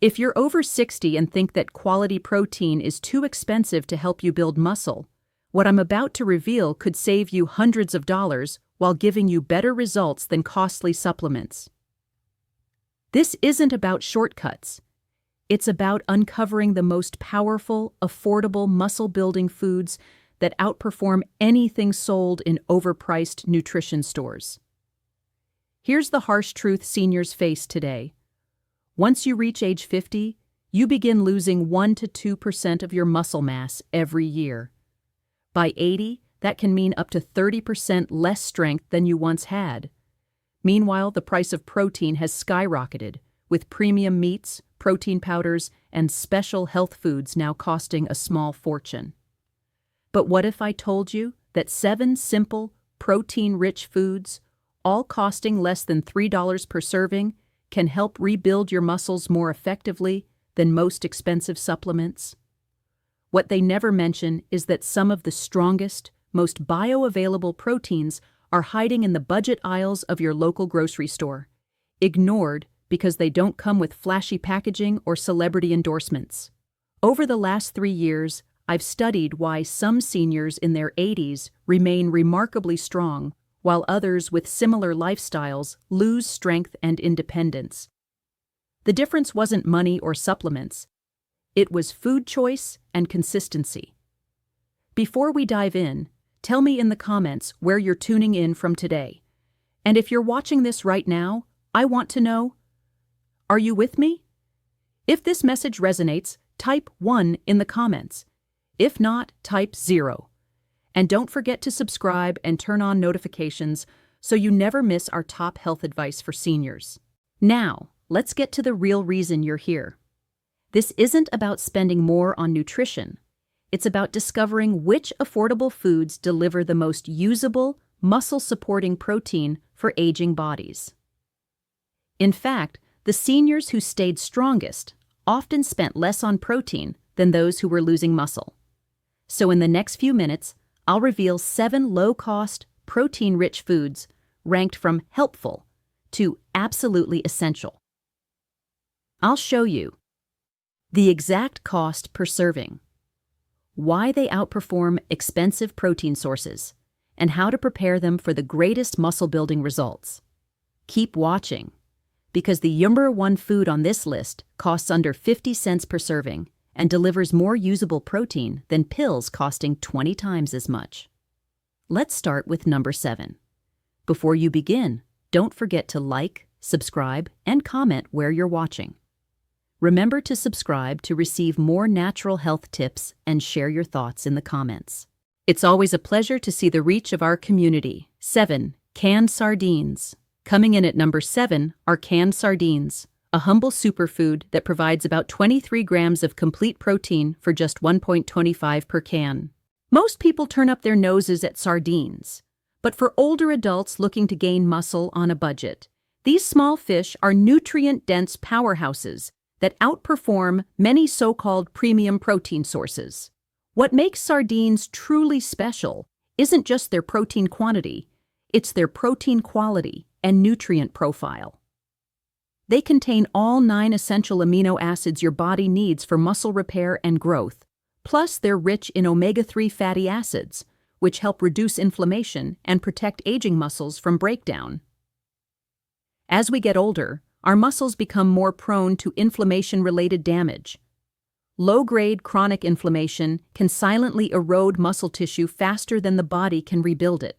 If you're over 60 and think that quality protein is too expensive to help you build muscle, what I'm about to reveal could save you hundreds of dollars while giving you better results than costly supplements. This isn't about shortcuts. It's about uncovering the most powerful, affordable muscle-building foods that outperform anything sold in overpriced nutrition stores. Here's the harsh truth seniors face today. Once you reach age 50, you begin losing 1 to 2% of your muscle mass every year. By 80, that can mean up to 30% less strength than you once had. Meanwhile, the price of protein has skyrocketed, with premium meats, protein powders, and special health foods now costing a small fortune. But what if I told you that 7 simple, protein-rich foods, all costing less than $3 per serving, can help rebuild your muscles more effectively than most expensive supplements? What they never mention is that some of the strongest, most bioavailable proteins are hiding in the budget aisles of your local grocery store, ignored because they don't come with flashy packaging or celebrity endorsements. Over the last 3 years, I've studied why some seniors in their 80s remain remarkably strong, while others with similar lifestyles lose strength and independence. The difference wasn't money or supplements. It was food choice and consistency. Before we dive in, tell me in the comments where you're tuning in from today. And if you're watching this right now, I want to know, are you with me? If this message resonates, type 1 in the comments. If not, type 0. And don't forget to subscribe and turn on notifications so you never miss our top health advice for seniors. Now, let's get to the real reason you're here. This isn't about spending more on nutrition. It's about discovering which affordable foods deliver the most usable, muscle-supporting protein for aging bodies. In fact, the seniors who stayed strongest often spent less on protein than those who were losing muscle. So in the next few minutes, I'll reveal 7 low-cost, protein-rich foods ranked from helpful to absolutely essential. I'll show you the exact cost per serving, why they outperform expensive protein sources, and how to prepare them for the greatest muscle-building results. Keep watching, because the number 1 food on this list costs under 50 cents per serving and delivers more usable protein than pills costing 20 times as much. Let's start with number 7. Before you begin, don't forget to like, subscribe, and comment where you're watching. Remember to subscribe to receive more natural health tips and share your thoughts in the comments. It's always a pleasure to see the reach of our community. 7. Canned sardines. Coming in at number 7 are canned sardines, a humble superfood that provides about 23 grams of complete protein for just 1.25 per can. Most people turn up their noses at sardines, but for older adults looking to gain muscle on a budget, these small fish are nutrient-dense powerhouses that outperform many so-called premium protein sources. What makes sardines truly special isn't just their protein quantity, it's their protein quality and nutrient profile. They contain all 9 essential amino acids your body needs for muscle repair and growth, plus they're rich in omega-3 fatty acids, which help reduce inflammation and protect aging muscles from breakdown. As we get older, our muscles become more prone to inflammation-related damage. Low-grade chronic inflammation can silently erode muscle tissue faster than the body can rebuild it.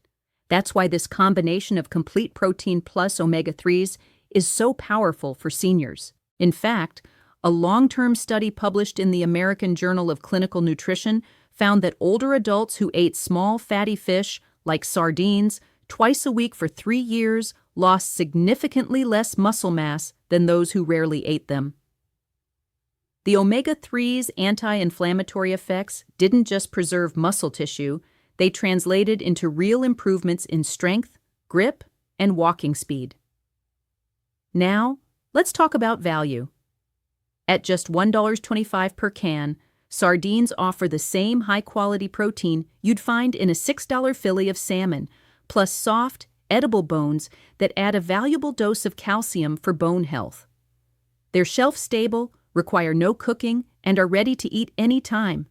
That's why this combination of complete protein plus omega-3s is so powerful for seniors. In fact, a long-term study published in the American Journal of Clinical Nutrition found that older adults who ate small fatty fish, like sardines, twice a week for 3 years lost significantly less muscle mass than those who rarely ate them. The omega-3's anti-inflammatory effects didn't just preserve muscle tissue, they translated into real improvements in strength, grip, and walking speed. Now, let's talk about value. At just $1.25 per can, sardines offer the same high-quality protein you'd find in a $6 fillet of salmon, plus soft, edible bones that add a valuable dose of calcium for bone health. They're shelf-stable, require no cooking, and are ready to eat anytime,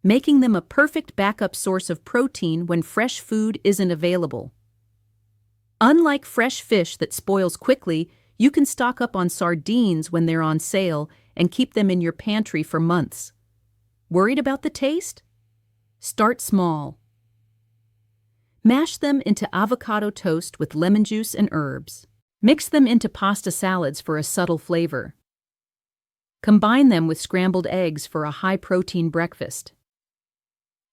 making them a perfect backup source of protein when fresh food isn't available. Unlike fresh fish that spoils quickly, you can stock up on sardines when they're on sale and keep them in your pantry for months. Worried about the taste? Start small. Mash them into avocado toast with lemon juice and herbs. Mix them into pasta salads for a subtle flavor. Combine them with scrambled eggs for a high-protein breakfast.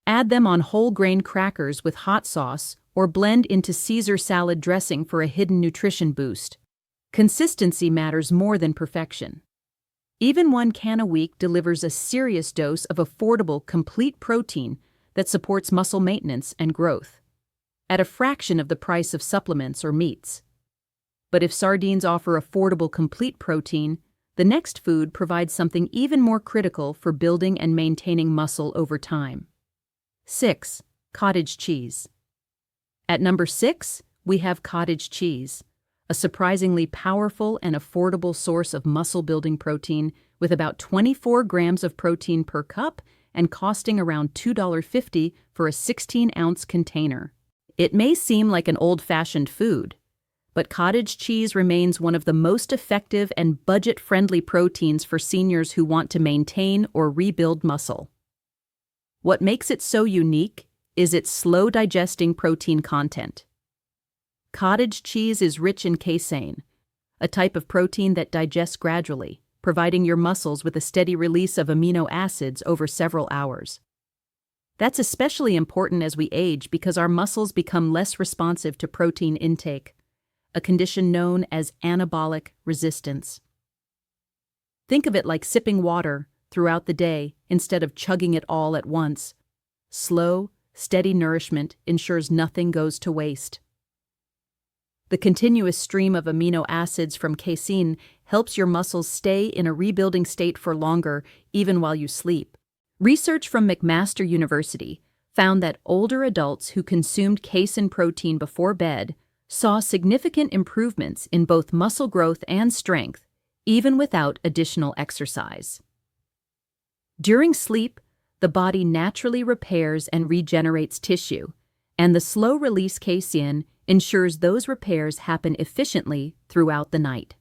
Add them on whole grain crackers with hot sauce or blend into Caesar salad dressing for a hidden nutrition boost. Consistency matters more than perfection. Even 1 can a week delivers a serious dose of affordable, complete protein that supports muscle maintenance and growth, at a fraction of the price of supplements or meats. But if sardines offer affordable, complete protein, the next food provides something even more critical for building and maintaining muscle over time. 6. Cottage cheese. At number 6, we have cottage cheese, a surprisingly powerful and affordable source of muscle-building protein with about 24 grams of protein per cup and costing around $2.50 for a 16-ounce container. It may seem like an old-fashioned food, but cottage cheese remains one of the most effective and budget-friendly proteins for seniors who want to maintain or rebuild muscle. What makes it so unique is its slow-digesting protein content. Cottage cheese is rich in casein, a type of protein that digests gradually, providing your muscles with a steady release of amino acids over several hours. That's especially important as we age because our muscles become less responsive to protein intake, a condition known as anabolic resistance. Think of it like sipping water throughout the day instead of chugging it all at once. Slow, steady nourishment ensures nothing goes to waste. The continuous stream of amino acids from casein helps your muscles stay in a rebuilding state for longer, even while you sleep. Research from McMaster University found that older adults who consumed casein protein before bed saw significant improvements in both muscle growth and strength, even without additional exercise. During sleep, the body naturally repairs and regenerates tissue, and the slow-release casein ensures those repairs happen efficiently throughout the night.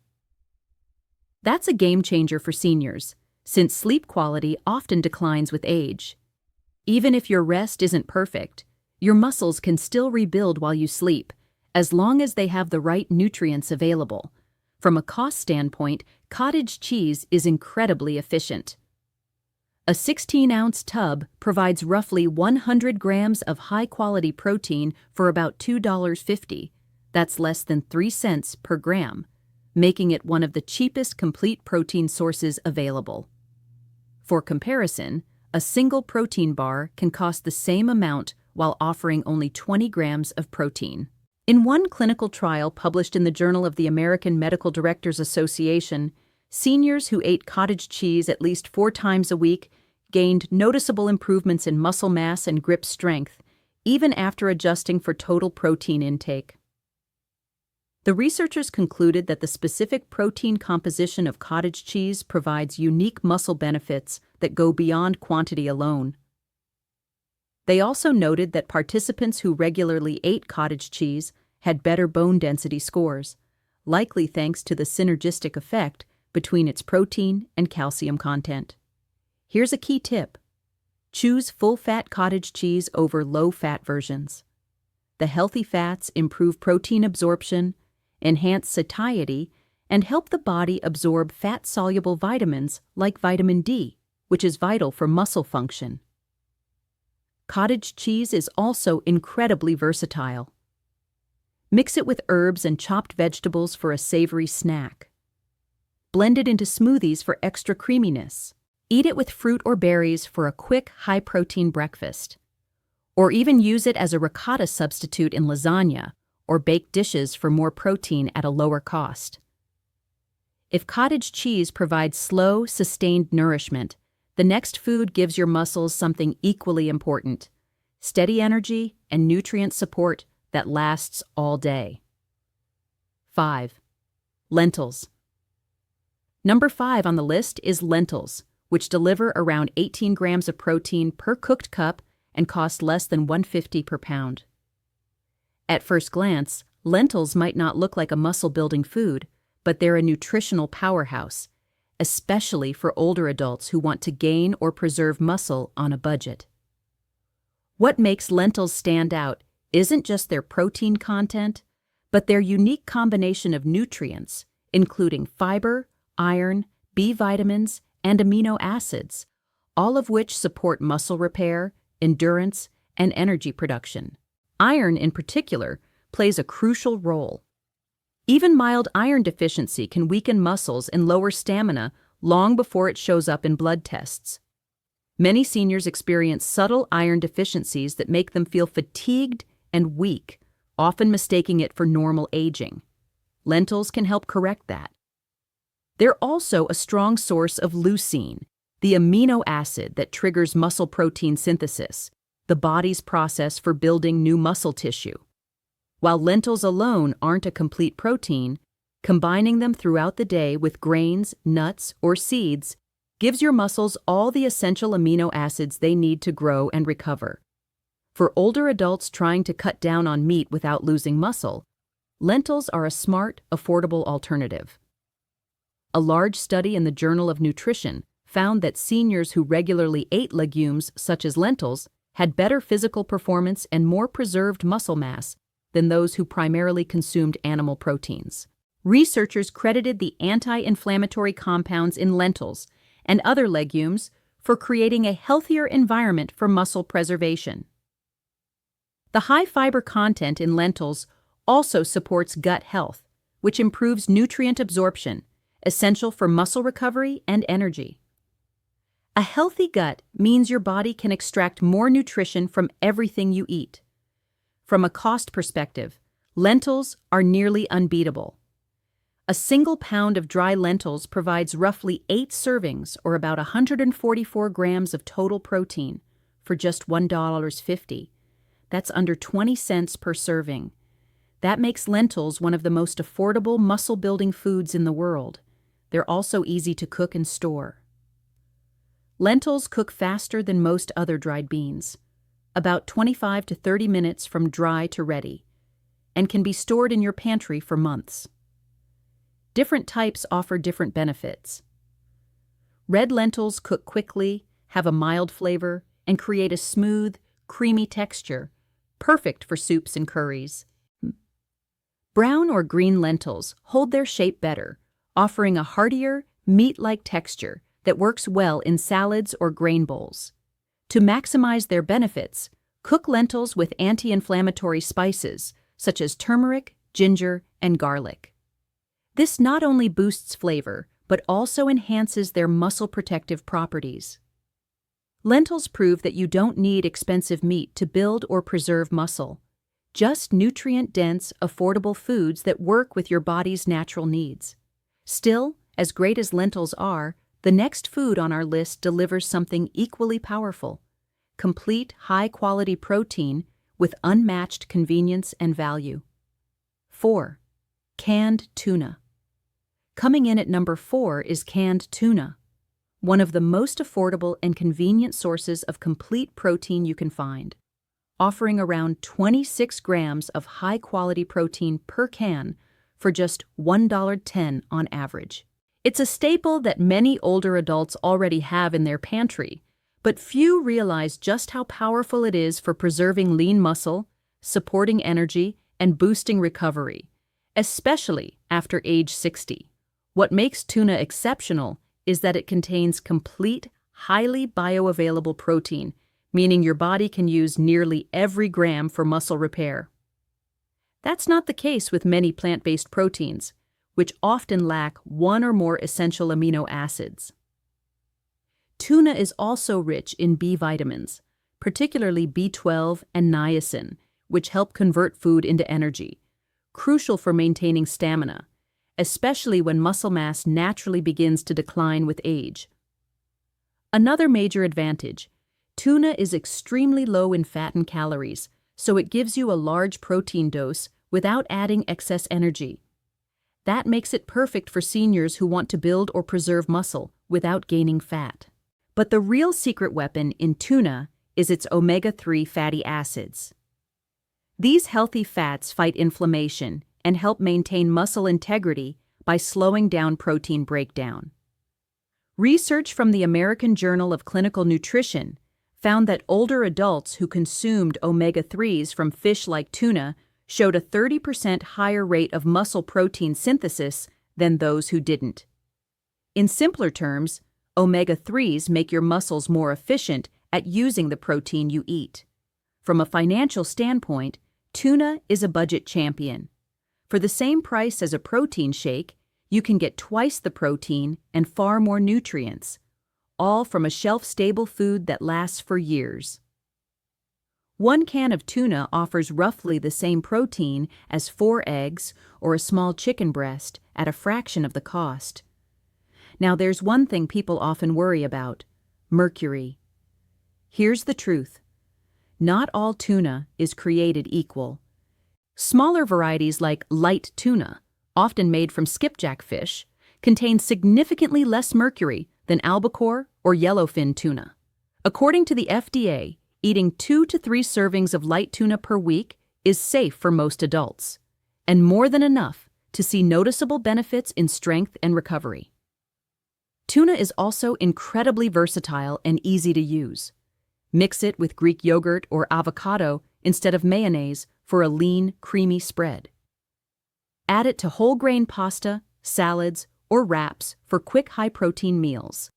That's a game-changer for seniors, since sleep quality often declines with age. Even if your rest isn't perfect, your muscles can still rebuild while you sleep, as long as they have the right nutrients available. From a cost standpoint, cottage cheese is incredibly efficient. A 16-ounce tub provides roughly 100 grams of high-quality protein for about $2.50. That's less than 3 cents per gram, making it one of the cheapest complete protein sources available. For comparison, a single protein bar can cost the same amount while offering only 20 grams of protein. In one clinical trial published in the Journal of the American Medical Directors Association, seniors who ate cottage cheese at least 4 times a week gained noticeable improvements in muscle mass and grip strength, even after adjusting for total protein intake. The researchers concluded that the specific protein composition of cottage cheese provides unique muscle benefits that go beyond quantity alone. They also noted that participants who regularly ate cottage cheese had better bone density scores, likely thanks to the synergistic effect between its protein and calcium content. Here's a key tip. Choose full-fat cottage cheese over low-fat versions. The healthy fats improve protein absorption, enhance satiety, and help the body absorb fat-soluble vitamins like vitamin D, which is vital for muscle function. Cottage cheese is also incredibly versatile. Mix it with herbs and chopped vegetables for a savory snack. Blend it into smoothies for extra creaminess. Eat it with fruit or berries for a quick, high-protein breakfast. Or even use it as a ricotta substitute in lasagna or baked dishes for more protein at a lower cost. If cottage cheese provides slow, sustained nourishment, the next food gives your muscles something equally important: steady energy and nutrient support that lasts all day. 5. Lentils. Number 5 on the list is lentils, which deliver around 18 grams of protein per cooked cup and cost less than $1.50 per pound. At first glance, lentils might not look like a muscle-building food, but they're a nutritional powerhouse, especially for older adults who want to gain or preserve muscle on a budget. What makes lentils stand out isn't just their protein content, but their unique combination of nutrients, including fiber, iron, B vitamins, and amino acids, all of which support muscle repair, endurance, and energy production. Iron, in particular, plays a crucial role. Even mild iron deficiency can weaken muscles and lower stamina long before it shows up in blood tests. Many seniors experience subtle iron deficiencies that make them feel fatigued and weak, often mistaking it for normal aging. Lentils can help correct that. They're also a strong source of leucine, the amino acid that triggers muscle protein synthesis, the body's process for building new muscle tissue. While lentils alone aren't a complete protein, combining them throughout the day with grains, nuts, or seeds gives your muscles all the essential amino acids they need to grow and recover. For older adults trying to cut down on meat without losing muscle, lentils are a smart, affordable alternative. A large study in the Journal of Nutrition found that seniors who regularly ate legumes such as lentils had better physical performance and more preserved muscle mass than those who primarily consumed animal proteins. Researchers credited the anti-inflammatory compounds in lentils and other legumes for creating a healthier environment for muscle preservation. The high fiber content in lentils also supports gut health, which improves nutrient absorption, essential for muscle recovery and energy. A healthy gut means your body can extract more nutrition from everything you eat. From a cost perspective, lentils are nearly unbeatable. A single pound of dry lentils provides roughly 8 servings, or about 144 grams of total protein, for just $1.50. That's under 20 cents per serving. That makes lentils one of the most affordable muscle-building foods in the world. They're also easy to cook and store. Lentils cook faster than most other dried beans, about 25 to 30 minutes from dry to ready, and can be stored in your pantry for months. Different types offer different benefits. Red lentils cook quickly, have a mild flavor, and create a smooth, creamy texture, perfect for soups and curries. Brown or green lentils hold their shape better, offering a heartier, meat-like texture that works well in salads or grain bowls. To maximize their benefits, cook lentils with anti-inflammatory spices such as turmeric, ginger, and garlic. This not only boosts flavor, but also enhances their muscle protective properties. Lentils prove that you don't need expensive meat to build or preserve muscle, just nutrient-dense, affordable foods that work with your body's natural needs. Still, as great as lentils are, the next food on our list delivers something equally powerful: complete, high-quality protein with unmatched convenience and value. 4. Canned tuna. Coming in at number 4 is canned tuna, one of the most affordable and convenient sources of complete protein you can find, offering around 26 grams of high-quality protein per can for just $1.10 on average. It's a staple that many older adults already have in their pantry, but few realize just how powerful it is for preserving lean muscle, supporting energy, and boosting recovery, especially after age 60. What makes tuna exceptional is that it contains complete, highly bioavailable protein, meaning your body can use nearly every gram for muscle repair. That's not the case with many plant-based proteins, which often lack one or more essential amino acids. Tuna is also rich in B vitamins, particularly B12 and niacin, which help convert food into energy, crucial for maintaining stamina, especially when muscle mass naturally begins to decline with age. Another major advantage: tuna is extremely low in fat and calories, so it gives you a large protein dose without adding excess energy. That makes it perfect for seniors who want to build or preserve muscle without gaining fat. But the real secret weapon in tuna is its omega-3 fatty acids. These healthy fats fight inflammation and help maintain muscle integrity by slowing down protein breakdown. Research from the American Journal of Clinical Nutrition found that older adults who consumed omega-3s from fish like tuna showed a 30% higher rate of muscle protein synthesis than those who didn't. In simpler terms, omega-3s make your muscles more efficient at using the protein you eat. From a financial standpoint, tuna is a budget champion. For the same price as a protein shake, you can get twice the protein and far more nutrients, all from a shelf-stable food that lasts for years. One can of tuna offers roughly the same protein as 4 eggs or a small chicken breast at a fraction of the cost. Now there's one thing people often worry about: mercury. Here's the truth. Not all tuna is created equal. Smaller varieties like light tuna, often made from skipjack fish, contain significantly less mercury than albacore or yellowfin tuna. According to the FDA, eating 2 to 3 servings of light tuna per week is safe for most adults, and more than enough to see noticeable benefits in strength and recovery. Tuna is also incredibly versatile and easy to use. Mix it with Greek yogurt or avocado instead of mayonnaise for a lean, creamy spread. Add it to whole grain pasta, salads, or wraps for quick high-protein meals.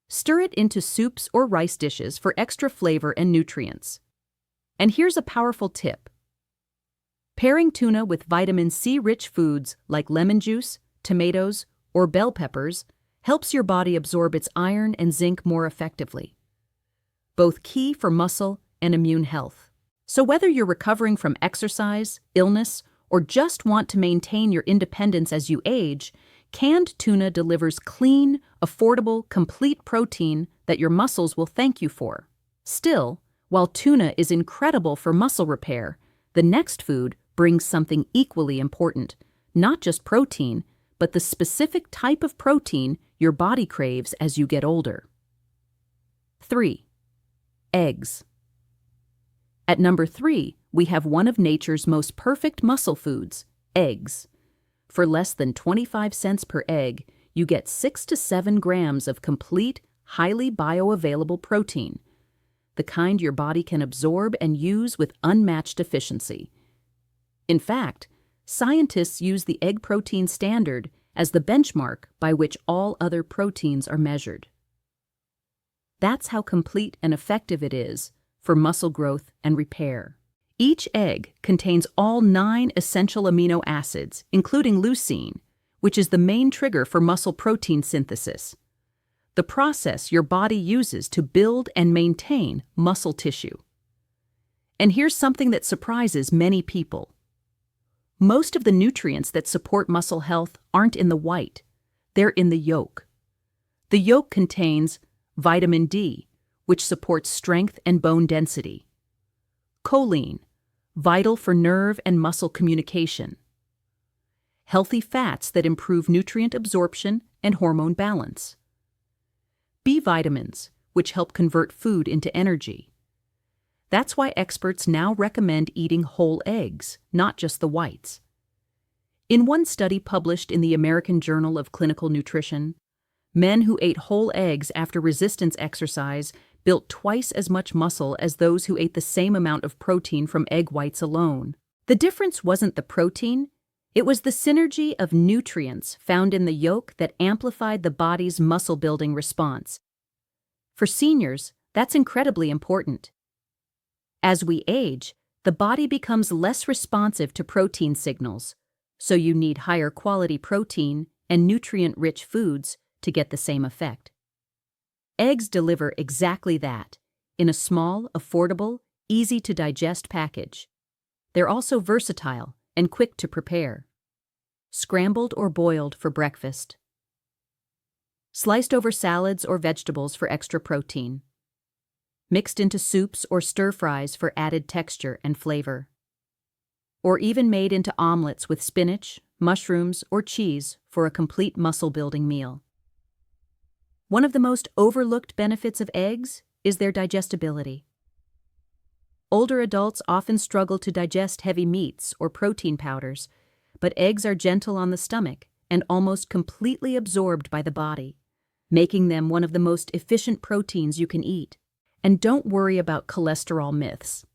Stir it into soups or rice dishes for extra flavor and nutrients. And here's a powerful tip. Pairing tuna with vitamin C-rich foods like lemon juice, tomatoes, or bell peppers helps your body absorb its iron and zinc more effectively, both key for muscle and immune health. So whether you're recovering from exercise, illness, or just want to maintain your independence as you age, canned tuna delivers clean, affordable, complete protein that your muscles will thank you for. Still, while tuna is incredible for muscle repair, the next food brings something equally important: not just protein, but the specific type of protein your body craves as you get older. 3. Eggs. At number 3, we have one of nature's most perfect muscle foods, eggs. For less than 25 cents per egg, you get 6 to 7 grams of complete, highly bioavailable protein, the kind your body can absorb and use with unmatched efficiency. In fact, scientists use the egg protein standard as the benchmark by which all other proteins are measured. That's how complete and effective it is for muscle growth and repair. Each egg contains all 9 essential amino acids, including leucine, which is the main trigger for muscle protein synthesis, the process your body uses to build and maintain muscle tissue. And here's something that surprises many people. Most of the nutrients that support muscle health aren't in the white, they're in the yolk. The yolk contains vitamin D, which supports strength and bone density; choline, vital for nerve and muscle communication; healthy fats that improve nutrient absorption and hormone balance; B vitamins, which help convert food into energy. That's why experts now recommend eating whole eggs, not just the whites. In one study published in the American Journal of Clinical Nutrition, men who ate whole eggs after resistance exercise built twice as much muscle as those who ate the same amount of protein from egg whites alone. The difference wasn't the protein, it was the synergy of nutrients found in the yolk that amplified the body's muscle-building response. For seniors, that's incredibly important. As we age, the body becomes less responsive to protein signals, so you need higher quality protein and nutrient-rich foods to get the same effect. Eggs deliver exactly that, in a small, affordable, easy-to-digest package. They're also versatile and quick to prepare. Scrambled or boiled for breakfast. Sliced over salads or vegetables for extra protein. Mixed into soups or stir-fries for added texture and flavor. or even made into omelets with spinach, mushrooms, or cheese for a complete muscle-building meal. One of the most overlooked benefits of eggs is their digestibility. Older adults often struggle to digest heavy meats or protein powders, but eggs are gentle on the stomach and almost completely absorbed by the body, making them one of the most efficient proteins you can eat. And don't worry about cholesterol myths.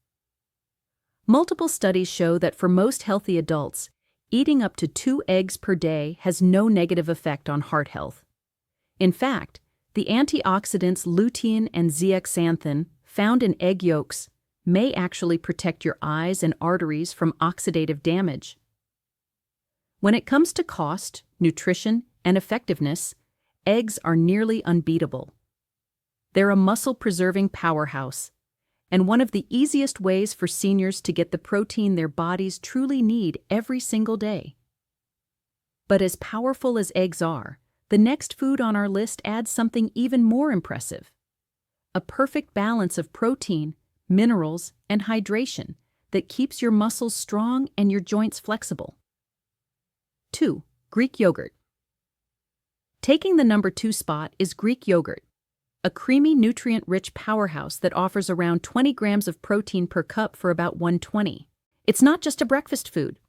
Multiple studies show that for most healthy adults, eating up to 2 eggs per day has no negative effect on heart health. In fact, the antioxidants lutein and zeaxanthin found in egg yolks may actually protect your eyes and arteries from oxidative damage. When it comes to cost, nutrition, and effectiveness, eggs are nearly unbeatable. They're a muscle-preserving powerhouse, and one of the easiest ways for seniors to get the protein their bodies truly need every single day. But as powerful as eggs are, the next food on our list adds something even more impressive: a perfect balance of protein, minerals, and hydration that keeps your muscles strong and your joints flexible. 2. Greek yogurt. Taking the number 2 spot is Greek yogurt, a creamy, nutrient-rich powerhouse that offers around 20 grams of protein per cup for about $1.20. It's not just a breakfast food.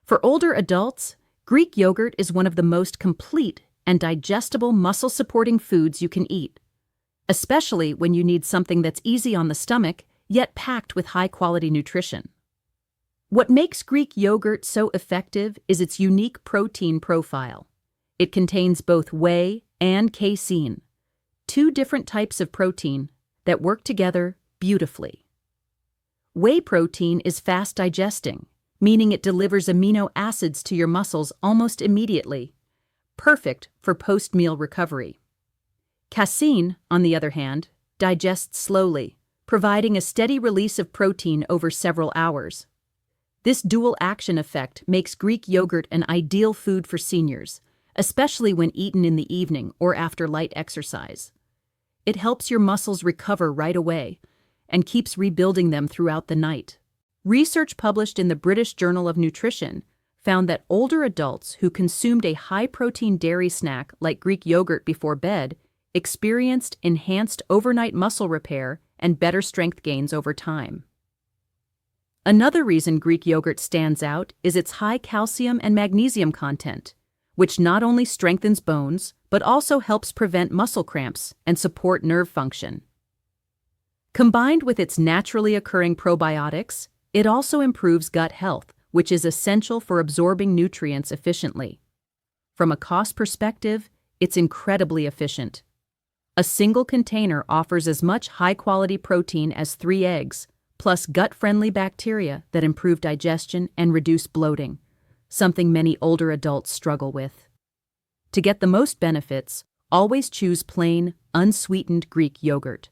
For older adults, Greek yogurt is one of the most complete and digestible muscle-supporting foods you can eat, especially when you need something that's easy on the stomach, yet packed with high-quality nutrition. What makes Greek yogurt so effective is its unique protein profile. It contains both whey and casein, 2 different types of protein that work together beautifully. Whey protein is fast digesting, meaning it delivers amino acids to your muscles almost immediately, perfect for post-meal recovery. Casein, on the other hand, digests slowly, providing a steady release of protein over several hours. This dual action effect makes Greek yogurt an ideal food for seniors, especially when eaten in the evening or after light exercise. It helps your muscles recover right away and keeps rebuilding them throughout the night. Research published in the British Journal of Nutrition found that older adults who consumed a high-protein dairy snack like Greek yogurt before bed experienced enhanced overnight muscle repair and better strength gains over time. Another reason Greek yogurt stands out is its high calcium and magnesium content, which not only strengthens bones, but also helps prevent muscle cramps and support nerve function. Combined with its naturally occurring probiotics, it also improves gut health, which is essential for absorbing nutrients efficiently. From a cost perspective, it's incredibly efficient. A single container offers as much high-quality protein as 3 eggs, plus gut-friendly bacteria that improve digestion and reduce bloating, something many older adults struggle with. To get the most benefits, always choose plain, unsweetened Greek yogurt.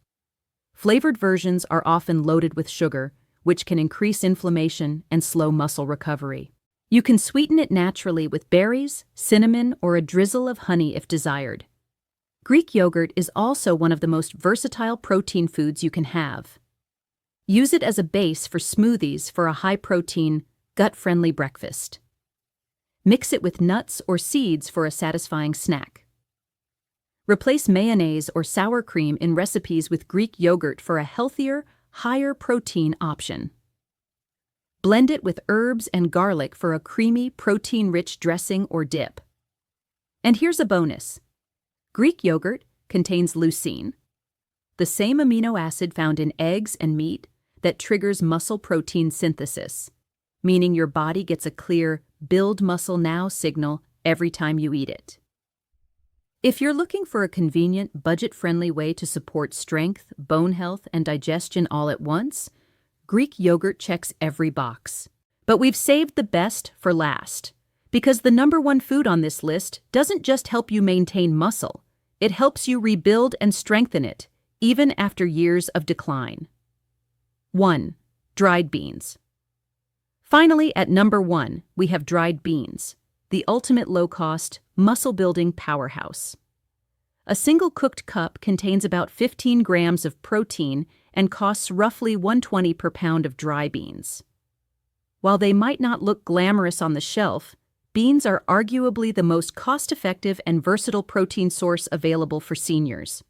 Flavored versions are often loaded with sugar, which can increase inflammation and slow muscle recovery. You can sweeten it naturally with berries, cinnamon, or a drizzle of honey if desired. Greek yogurt is also one of the most versatile protein foods you can have. Use it as a base for smoothies for a high-protein, gut-friendly breakfast. Mix it with nuts or seeds for a satisfying snack. Replace mayonnaise or sour cream in recipes with Greek yogurt for a healthier, higher protein option. Blend it with herbs and garlic for a creamy, protein-rich dressing or dip. And here's a bonus. Greek yogurt contains leucine, the same amino acid found in eggs and meat that triggers muscle protein synthesis, meaning your body gets a clear "build muscle now" signal every time you eat it. If you're looking for a convenient, budget-friendly way to support strength, bone health, and digestion all at once, Greek yogurt checks every box. But we've saved the best for last, because the number 1 food on this list doesn't just help you maintain muscle, it helps you rebuild and strengthen it, even after years of decline. 1. Dried beans. Finally, at number 1, we have dried beans, the ultimate low-cost, muscle-building powerhouse. A single cooked cup contains about 15 grams of protein and costs roughly $1.20 per pound of dry beans. While they might not look glamorous on the shelf, beans are arguably the most cost-effective and versatile protein source available for seniors.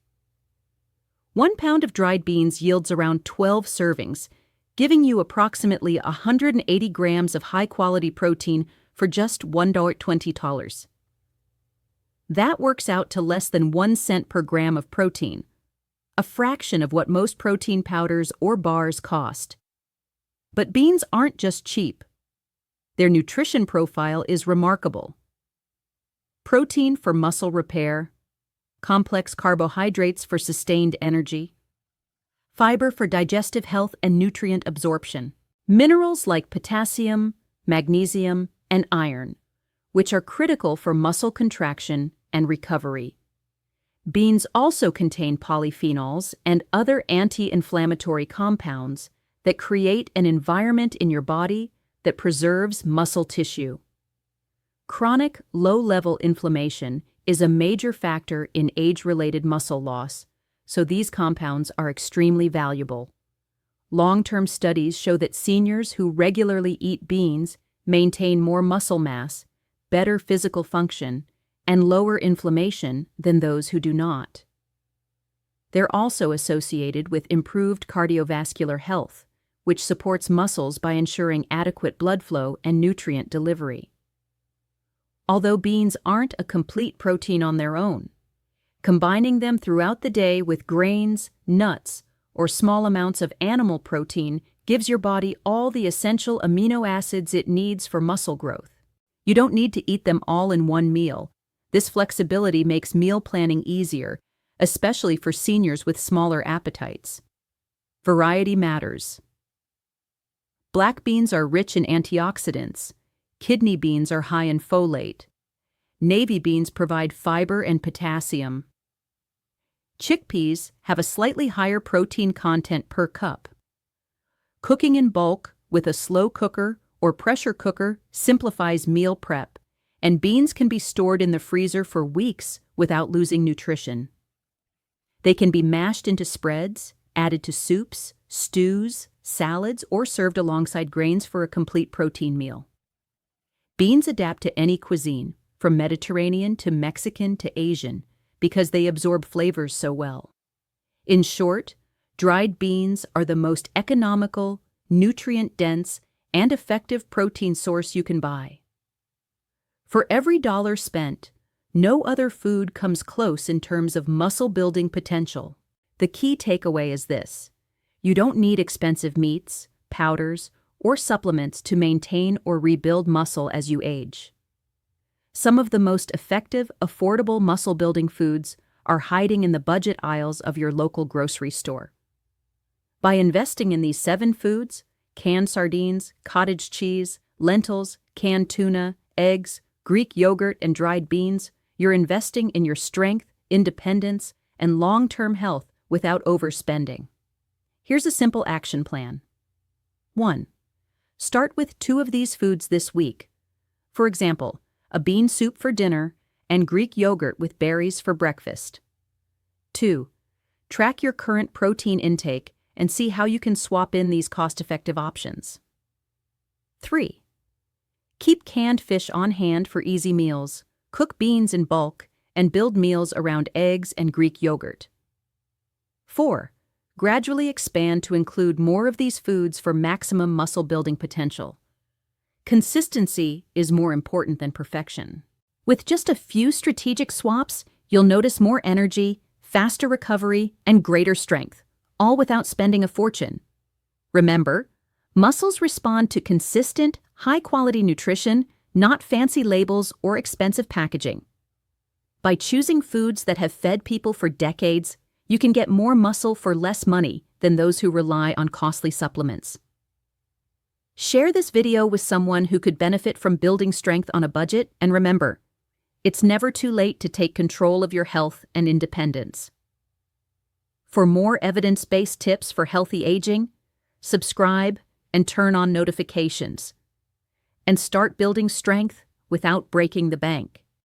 1 pound of dried beans yields around 12 servings, giving you approximately 180 grams of high-quality protein for just $1.20. That works out to less than 1 cent per gram of protein, a fraction of what most protein powders or bars cost. But beans aren't just cheap. Their nutrition profile is remarkable. Protein for muscle repair, complex carbohydrates for sustained energy, fiber for digestive health and nutrient absorption, minerals like potassium, magnesium, and iron, which are critical for muscle contraction and recovery. Beans also contain polyphenols and other anti-inflammatory compounds that create an environment in your body that preserves muscle tissue. Chronic, low-level inflammation is a major factor in age-related muscle loss, so these compounds are extremely valuable. Long-term studies show that seniors who regularly eat beans maintain more muscle mass, better physical function, and lower inflammation than those who do not. They're also associated with improved cardiovascular health, which supports muscles by ensuring adequate blood flow and nutrient delivery. Although beans aren't a complete protein on their own, combining them throughout the day with grains, nuts, or small amounts of animal protein gives your body all the essential amino acids it needs for muscle growth. You don't need to eat them all in one meal. This flexibility makes meal planning easier, especially for seniors with smaller appetites. Variety matters. Black beans are rich in antioxidants. Kidney beans are high in folate. Navy beans provide fiber and potassium. Chickpeas have a slightly higher protein content per cup. Cooking in bulk with a slow cooker or pressure cooker simplifies meal prep, and beans can be stored in the freezer for weeks without losing nutrition. They can be mashed into spreads, added to soups, stews, salads, or served alongside grains for a complete protein meal. Beans adapt to any cuisine, from Mediterranean to Mexican to Asian, because they absorb flavors so well. In short, dried beans are the most economical, nutrient-dense, and effective protein source you can buy. For every dollar spent, no other food comes close in terms of muscle-building potential. The key takeaway is this: you don't need expensive meats, powders, or supplements to maintain or rebuild muscle as you age. Some of the most effective, affordable muscle-building foods are hiding in the budget aisles of your local grocery store. By investing in these 7 foods, canned sardines, cottage cheese, lentils, canned tuna, eggs, Greek yogurt, and dried beans, you're investing in your strength, independence, and long-term health without overspending. Here's a simple action plan. 1. Start with 2 of these foods this week. For example, a bean soup for dinner and Greek yogurt with berries for breakfast. 2. Track your current protein intake and see how you can swap in these cost-effective options. 3. Keep canned fish on hand for easy meals, cook beans in bulk, and build meals around eggs and Greek yogurt. 4. Gradually expand to include more of these foods for maximum muscle-building potential. Consistency is more important than perfection. With just a few strategic swaps, you'll notice more energy, faster recovery, and greater strength, all without spending a fortune. Remember, muscles respond to consistent, high-quality nutrition, not fancy labels or expensive packaging. By choosing foods that have fed people for decades, you can get more muscle for less money than those who rely on costly supplements. Share this video with someone who could benefit from building strength on a budget, and remember, it's never too late to take control of your health and independence. For more evidence-based tips for healthy aging, subscribe and turn on notifications. And start building strength without breaking the bank.